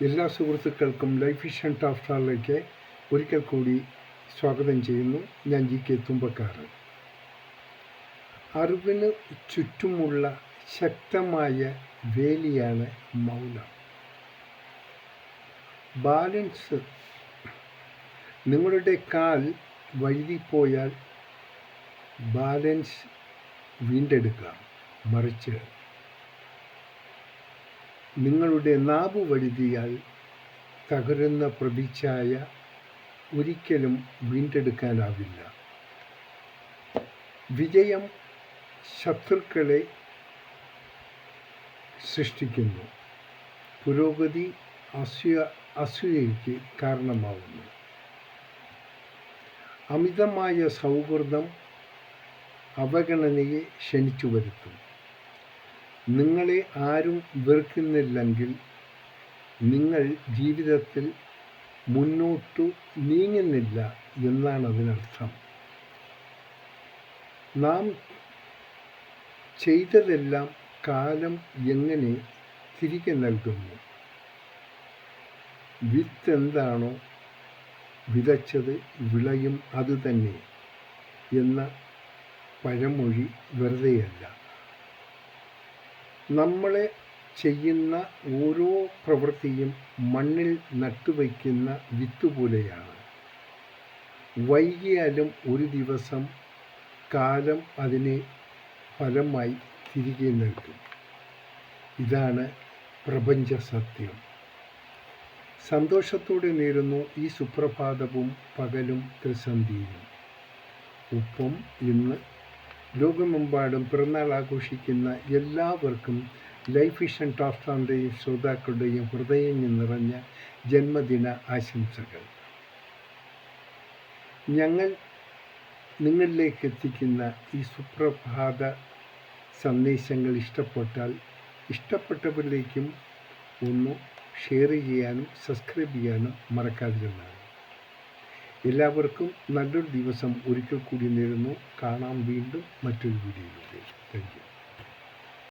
എല്ലാ സുഹൃത്തുക്കൾക്കും life is and ടാഫ്റ്റാറിലേക്ക് ഒരിക്കൽ കൂടി സ്വാഗതം ചെയ്യുന്നു. ഞാൻ GK തുമ്പക്കാരൻ. അറിവിന് ചുറ്റുമുള്ള ശക്തമായ വേലിയാണ് മൗനം. ബാലൻസ്. നിങ്ങളുടെ കാൽ വഴുതിപ്പോയാൽ ബാലൻസ് വീണ്ടെടുക്കാം. മറിച്ച് നിങ്ങളുടെ നാവ് വഴുതിയാൽ തകരുന്ന പ്രതിച്ഛായ ഒരിക്കലും വീണ്ടെടുക്കാനാവില്ല. വിജയം ശത്രുക്കളെ സൃഷ്ടിക്കുന്നു. പുരോഗതി അസൂയയ്ക്ക് കാരണമാവുന്നു. അമിതമായ സൗഹൃദം അവഗണനയെ ക്ഷണിച്ചു വരുത്തും. നിങ്ങളെ ആരും വെറുക്കുന്നില്ലെങ്കിൽ നിങ്ങൾ ജീവിതത്തിൽ മുന്നോട്ടു നീങ്ങുന്നില്ല എന്നാണ് അതിനർത്ഥം. നാം ചെയ്തതെല്ലാം കാലം എങ്ങനെ തിരികെ നൽകുന്നു? വിത്ത് എന്താണോ വിതച്ചത് വിളയും അതുതന്നെ എന്ന പഴമൊഴി വെറുതെയല്ല. നമ്മളെ ചെയ്യുന്ന ഓരോ പ്രവൃത്തിയും മണ്ണിൽ നട്ടുവയ്ക്കുന്ന വിത്ത് പോലെയാണ്. വൈകിയാലും ഒരു ദിവസം കാലം അതിനെ ഫലമായി തിരികെ നൽകും. ഇതാണ് പ്രപഞ്ച സത്യം. സന്തോഷത്തോടെ നേരുന്നു ഈ സുപ്രഭാതവും പകലും ത്രിസന്ധിയും. ഒപ്പം ഇന്ന് ലോകമെമ്പാടും പിറന്നാൾ ആഘോഷിക്കുന്ന എല്ലാവർക്കും ലൈഫ് ഈസ് ആൻഡ് ടാഫ്റ്റാറിൻ്റെയും ശ്രോതാക്കളുടെയും ഹൃദയം നിറഞ്ഞ ജന്മദിന ആശംസകൾ. ഞങ്ങൾ നിങ്ങളിലേക്ക് എത്തിക്കുന്ന ഈ സുപ്രഭാത സന്ദേശങ്ങൾ ഇഷ്ടപ്പെട്ടവരിലേക്കും ഒന്ന് ഷെയർ ചെയ്യാനും സബ്സ്ക്രൈബ് ചെയ്യാനും മറക്കാതിരുന്നാണ്. എല്ലാവർക്കും നല്ലൊരു ദിവസം ഒരിക്കൽ കൂടി നേരുന്നു. കാണാം വീണ്ടും മറ്റൊരു വീഡിയോയിലൂടെ. Thank you.